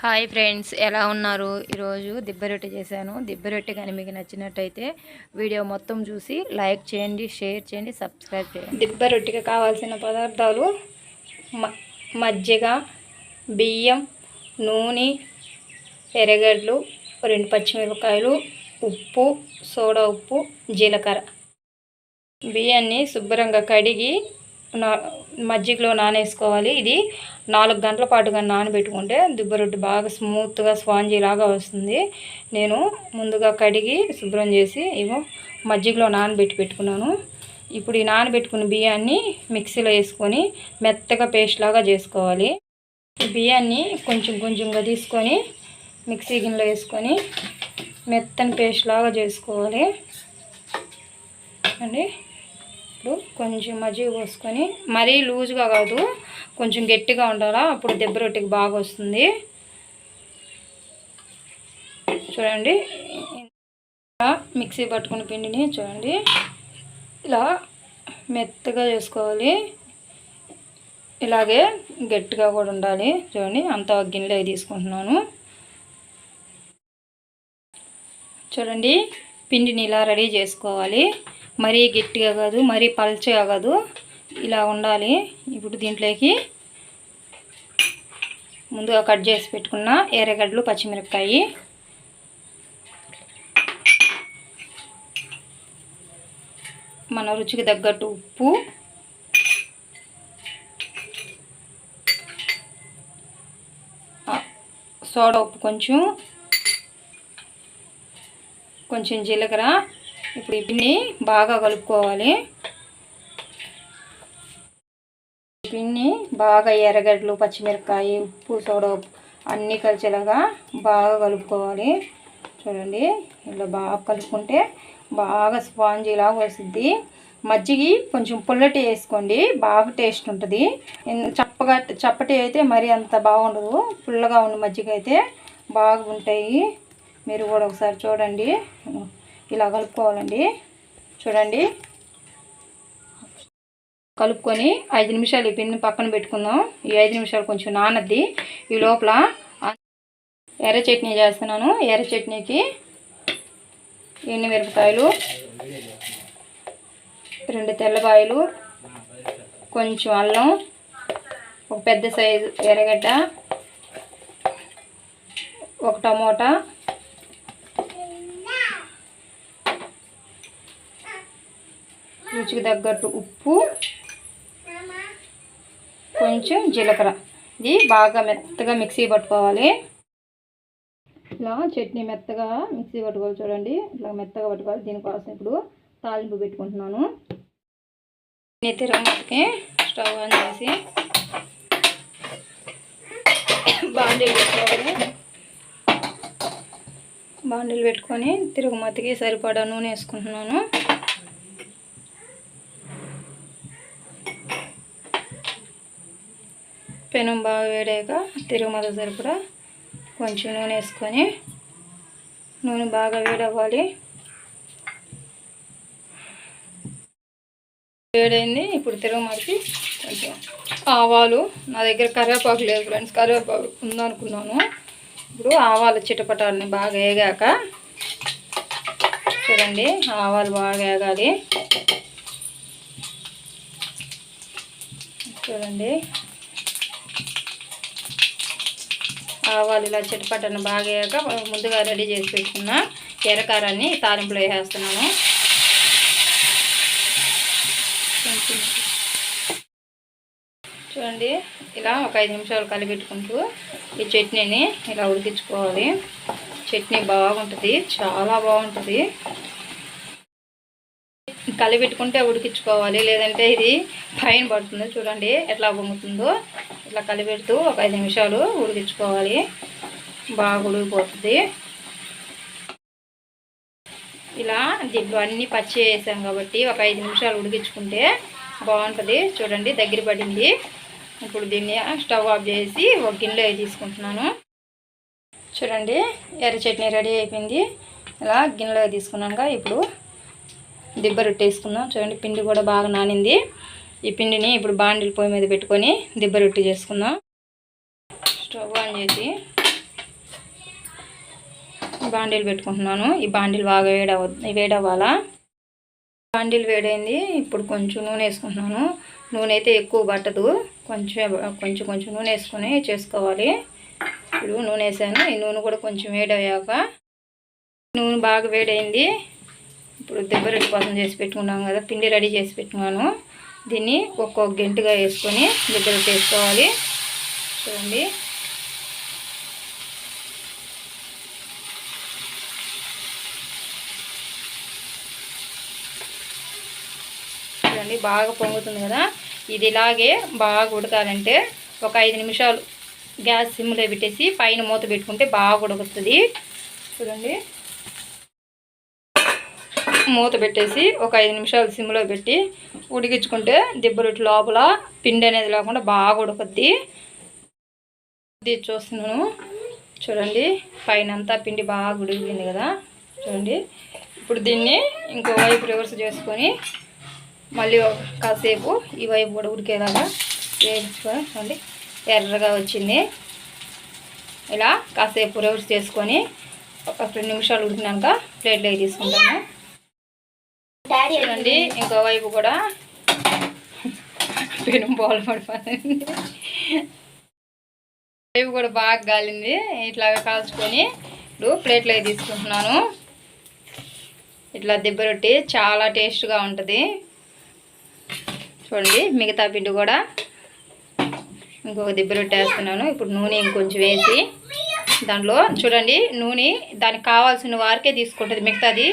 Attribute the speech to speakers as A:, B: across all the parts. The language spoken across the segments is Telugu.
A: హాయ్ ఫ్రెండ్స్, ఎలా ఉన్నారు? ఈరోజు దిబ్బ రొట్టె చేశాను. దిబ్బ రొట్టె కానీ మీకు నచ్చినట్టయితే వీడియో మొత్తం చూసి లైక్ చేయండి, షేర్ చేయండి, సబ్స్క్రైబ్ చేయండి. దిబ్బ రొట్టెకి కావాల్సిన పదార్థాలు మజ్జిగ, బియ్యం, నూనె, ఎర్రగడ్డలు, 2 పచ్చిమిరపకాయలు, ఉప్పు, సోడా ఉప్పు, జీలకర్ర. బియ్యాన్ని శుభ్రంగా కడిగి మజ్జిగలో నానేసుకోవాలి. ఇది 4 గంటల పాటుగా నానబెట్టుకుంటే దిబ్బ రొట్టె బాగా స్మూత్గా స్పాంజీ లాగా వస్తుంది. నేను ముందుగా కడిగి శుభ్రం చేసి మజ్జిగలో నానబెట్టి పెట్టుకున్నాను. ఇప్పుడు ఈ నానబెట్టుకున్న బియ్యాన్ని మిక్సీలో వేసుకొని మెత్తగా పేస్ట్ లాగా చేసుకోవాలి. బియ్యాన్ని కొంచెంగా తీసుకొని మిక్సీ గిన్నెలో వేసుకొని మెత్తని పేస్ట్ లాగా చేసుకోవాలి అండి. ఇప్పుడు కొంచెం మజ్జిగ పోసుకొని, మరీ లూజ్గా కాదు, కొంచెం గట్టిగా ఉండాలా, అప్పుడు దిబ్బ రొట్టెకి బాగా వస్తుంది. చూడండి, మిక్సీ పట్టుకున్న పిండిని చూడండి ఇలా మెత్తగా చేసుకోవాలి. ఇలాగే గట్టిగా కూడా ఉండాలి. చూడండి, అంతా గిన్నెలో తీసుకుంటున్నాను. చూడండి, పిండిని ఇలా రెడీ చేసుకోవాలి. మరీ గట్టిగా కాదు, మరీ పల్చగా కాదు, ఇలా ఉండాలి. ఇప్పుడు దీంట్లోకి ముందుగా కట్ చేసి పెట్టుకున్న ఎర్రగడ్డలు, పచ్చిమిరపకాయ, మన రుచికి తగ్గట్టు ఉప్పు, సోడా ఉప్పు, కొంచెం జీలకర్ర. ఇప్పుడు ఈ పిండిని బాగా కలుపుకోవాలి. పిండిని బాగా ఎర్రగడ్డలు, పచ్చిమిరపకాయ, ఉప్పు, సోడా ఉప్పు అన్నీ కలిసేలాగా బాగా కలుపుకోవాలి. చూడండి, ఇలా బాగా కలుపుకుంటే బాగా స్పాంజీలాగా వస్తుంది. మజ్జిగ కొంచెం పుల్లటి వేసుకోండి, బాగా టేస్ట్ ఉంటుంది. చప్పటి అయితే మరీ అంత బాగుండదు. పుల్లగా ఉన్న మజ్జిగ అయితే బాగుంటాయి. మీరు కూడా ఒకసారి చూడండి. ఇలా కలుపుకోవాలండి. చూడండి, కలుపుకొని 5 నిమిషాలు ఈ పిండిని పక్కన పెట్టుకుందాం. ఈ 5 నిమిషాలు కొంచెం నానద్ది. ఈ లోపల ఎర్ర చట్నీ చేస్తున్నాను. ఎర్ర చట్నీకి ఎండుమిరపకాయలు, 2 తెల్లకాయలు, కొంచెం అల్లం, ఒక పెద్ద సైజు ఎర్రగడ్డ, 1 టమోటా, రుచికి తగ్గట్టు ఉప్పు, కొంచెం జీలకర్ర. ఇది బాగా మెత్తగా మిక్సీ పట్టుకోవాలి. ఇలా చట్నీ మెత్తగా మిక్సీ పట్టుకోవాలి. చూడండి, ఇట్లా మెత్తగా పట్టుకోవాలి. దీనికోసం ఇప్పుడు తాలింపు పెట్టుకుంటున్నాను. తిరగమాతకి స్టవ్ ఆన్ చేసి బాండీలు పెట్టుకోవాలి. బాండీలు పెట్టుకొని తిరగమాతకి సరిపడా నూనె వేసుకుంటున్నాను. పెనం బాగా వేడాక తిరగమాత సరిపడా కొంచెం నూనె వేసుకొని, నూనె బాగా వేడవ్వాలి. వేడైంది. ఇప్పుడు తిరగమాతకి కొంచెం ఆవాలు, నా దగ్గర కరివేపాకు లేదు ఫ్రెండ్స్, కరివేపాకు ఉందనుకున్నాను. ఇప్పుడు ఆవాలు చిటపటాలని బాగా వేగాక, చూడండి, ఆవాలు బాగా వేగాలి. చూడండి, ఆవాలు ఇలా చిటపటను బాగా వేయక ముందుగా రెడీ చేసి పెట్టుకున్న ఎర్రకారాన్ని తాలింపులో వేసేస్తున్నాను. చూడండి, ఇలా ఒక 5 నిమిషాలు కలిపెట్టుకుంటూ ఈ చట్నీని ఇలా ఉడికించుకోవాలి. చట్నీ బాగుంటుంది, చాలా బాగుంటుంది. కలిపెట్టుకుంటే ఉడికించుకోవాలి, లేదంటే ఇది పైన పడుతుంది. చూడండి ఎట్లా పొంగుతుందో. ఇట్లా కలిపెడుతూ ఒక 5 నిమిషాలు ఉడికించుకోవాలి. బాగా ఉడికిపోతుంది. ఇలా దీంట్లో అన్నీ పచ్చి వేసాం కాబట్టి ఒక 5 నిమిషాలు ఉడికించుకుంటే బాగుంటుంది. చూడండి, దగ్గర పడింది. ఇప్పుడు దీన్ని స్టవ్ ఆఫ్ చేసి ఒక గిన్నెలో తీసుకుంటున్నాను. చూడండి, ఎర్ర చట్నీ రెడీ అయిపోయింది. ఇలా గిన్నెలో తీసుకున్నాక ఇప్పుడు దిబ్బ రొట్టె వేసుకుందాం. చూడండి, పిండి కూడా బాగా నానింది. ఈ పిండిని ఇప్పుడు బాండిల్ పొయ్యి మీద పెట్టుకొని దిబ్బ రొట్టె చేసుకుందాం. స్టవ్ ఆన్ చేసి బాండీలు పెట్టుకుంటున్నాను. ఈ బాండీలు బాగా వేడవ్వాలా. బాండీలు వేడైంది. ఇప్పుడు కొంచెం నూనె వేసుకుంటున్నాను. నూనె అయితే ఎక్కువ పట్టదు, కొంచెం నూనె వేసుకొని చేసుకోవాలి. ఇప్పుడు నూనె వేసాను. ఈ నూనె కూడా కొంచెం వేడయ్యాక, నూనె బాగా వేడైంది. ఇప్పుడు దెబ్బ రొట్టె కోసం చేసి పెట్టుకున్నాం కదా, పిండి రెడీ చేసి పెట్టుకున్నాను. దీన్ని ఒక్కొక్క గంటగా వేసుకొని దెబ్బ రొట్టె వేసుకోవాలి. చూడండి, బాగా పొంగుతుంది కదా. ఇది ఇలాగే బాగా ఉడకాలంటే ఒక 5 నిమిషాలు గ్యాస్ సిమ్లో పెట్టేసి పైన మూత పెట్టుకుంటే బాగా ఉడుకుతుంది. చూడండి, మూత పెట్టేసి ఒక 5 నిమిషాలు సిమ్లో పెట్టి ఉడికించుకుంటే దెబ్బ రొట్టె లోపల పిండి అనేది లేకుండా బాగా ఉడుకుద్ది. చూస్తున్నాను, చూడండి, పైన అంతా పిండి బాగా ఉడికిపోయింది కదా. చూడండి, ఇప్పుడు దీన్ని ఇంకో వైపు రివర్స్ చేసుకొని మళ్ళీ కాసేపు ఈ వైపు కూడా ఉడికేలాగా వేయించుకోండి. ఎర్రగా వచ్చింది. ఇలా కాసేపు రివర్స్ చేసుకొని ఒక 2 నిమిషాలు ఉడికినాక ప్లేట్లోకి తీసుకుంటాను. చూడండి, ఇంకో వైపు కూడా పెను బాల్ పడిపోయింది. వైపు కూడా బాగా గాలింది. ఇట్లాగా కాల్చుకొని ఇప్పుడు ప్లేట్లోకి తీసుకుంటున్నాను. ఇట్లా దెబ్బ రొట్టె చాలా టేస్ట్గా ఉంటుంది. చూడండి, మిగతా పిండి కూడా ఇంకొక దెబ్బ రొట్టె వేస్తున్నాను. ఇప్పుడు నూనె ఇంకొంచెం వేసి దాంట్లో చూడండి, నూనె దానికి కావాల్సిన వారికే తీసుకుంటుంది, మిగతాది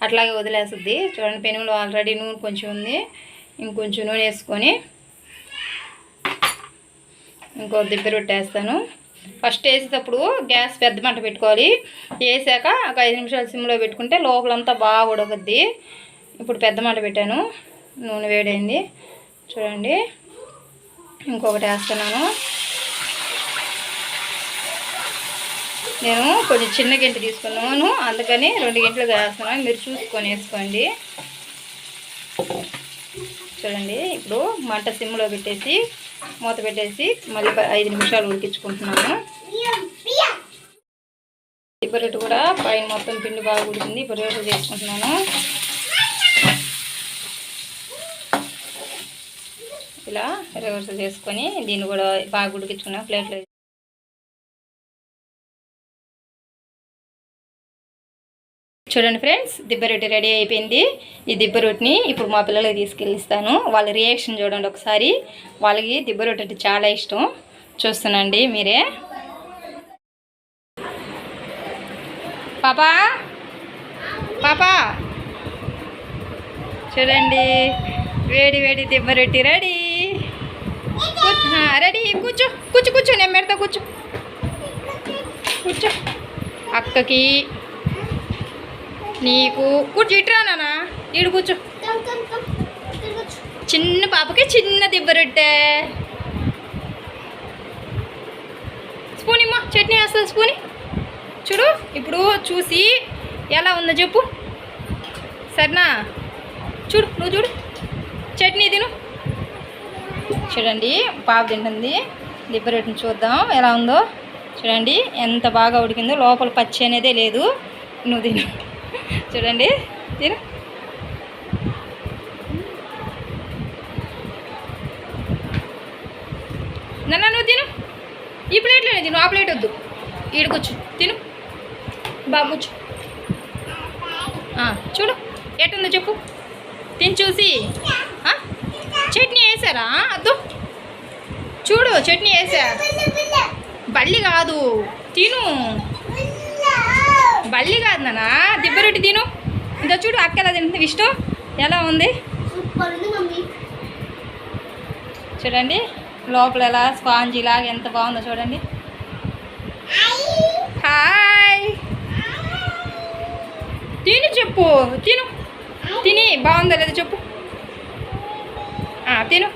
A: అట్లాగే వదిలేస్తుంది. చూడండి, పెనుగులో ఆల్రెడీ నూనె కొంచెం ఉంది. ఇంకొంచెం నూనె వేసుకొని ఇంకో దెబ్బ రొట్టె వేస్తాను. ఫస్ట్ వేసేటప్పుడు గ్యాస్ పెద్ద మంట పెట్టుకోవాలి. వేసాక ఒక 5 నిమిషాలు సిమ్లో పెట్టుకుంటే లోపలంతా బాగా ఉడకద్ది. ఇప్పుడు పెద్ద మంట పెట్టాను. నూనె వేడైంది. చూడండి, ఇంకొకటి వేస్తున్నాను. నేను కొంచెం చిన్న గింట తీసుకున్నాను, అందుకని 2 గంటలుగా వేస్తున్నాను. మీరు చూసుకొని వేసుకోండి. చూడండి, ఇప్పుడు మంట సిమ్లో పెట్టేసి మూత పెట్టేసి మళ్ళీ 5 నిమిషాలు ఉడికించుకుంటున్నాను. దెబ్బ రొట్టె కూడా పైన మొత్తం పిండి బాగా ఉడికింది. ఇప్పుడు రివర్స్ చేసుకుంటున్నాను. ఇలా రివర్స్ చేసుకొని దీన్ని కూడా బాగా ఉడికించుకున్నాను. ప్లేట్లో చూడండి ఫ్రెండ్స్, దిబ్బ రొట్టె రెడీ అయిపోయింది. ఈ దిబ్బ రొట్టెని ఇప్పుడు మా పిల్లలకి తీసుకెళ్ళిస్తాను. వాళ్ళ రియాక్షన్ చూడండి ఒకసారి. వాళ్ళకి దిబ్బ రొట్టె అంటే చాలా ఇష్టం. చూస్తానండి మీరే. పాపా పాపా చూడండి, వేడి వేడి దిబ్బ రొట్టె రెడీ. రెడీ, కూర్చో కూర్చో కూర్చో, నేను పెడతా, కూర్చో కూర్చో. అక్కకి నీకు కూర్చో, ఇటురా నాన్న, ఈడు కూర్చో. చిన్న పాపకి చిన్న దిబ్బ రొట్టె. స్పూన్ ఇమ్మా, చట్నీ వేస్తా స్పూని. చూడు, ఇప్పుడు చూసి ఎలా ఉందో చెప్పు, సరేనా? చూడు, నువ్వు చూడు, చట్నీ తిను. చూడండి, పాప తింటుంది దిబ్బ రొట్టెని. చూద్దాం ఎలా ఉందో. చూడండి ఎంత బాగా ఉడికిందో, లోపల పచ్చి అనేదే లేదు. నువ్వు తిను. చూడండి, తిను. నాన్న నువ్వు తిను. ఈ ప్లేట్లోనే తిను, ఆ ప్లేట్ వద్దు. ఈడుకొచ్చు, తిను బాగా కూర్చో. చూడు ఎట్టుందో చెప్పు, తిని చూసి. చట్నీ వేసారా? అద్దు, చూడు చట్నీ వేసా. బల్లి కాదు, తిను. బల్లి కాదు నాన్న, దిబ్బ రొట్టె తిను. ఇంకా చూడు అక్క ఎలా తింటుంది, ఇష్టం ఎలా ఉంది చూడండి. లోపల ఎలా స్పాంజీ లాగా ఎంత బాగుందో చూడండి. హాయ్, తిని చెప్పు, తిను. తిని బాగుందా లేదా చెప్పు. తిను.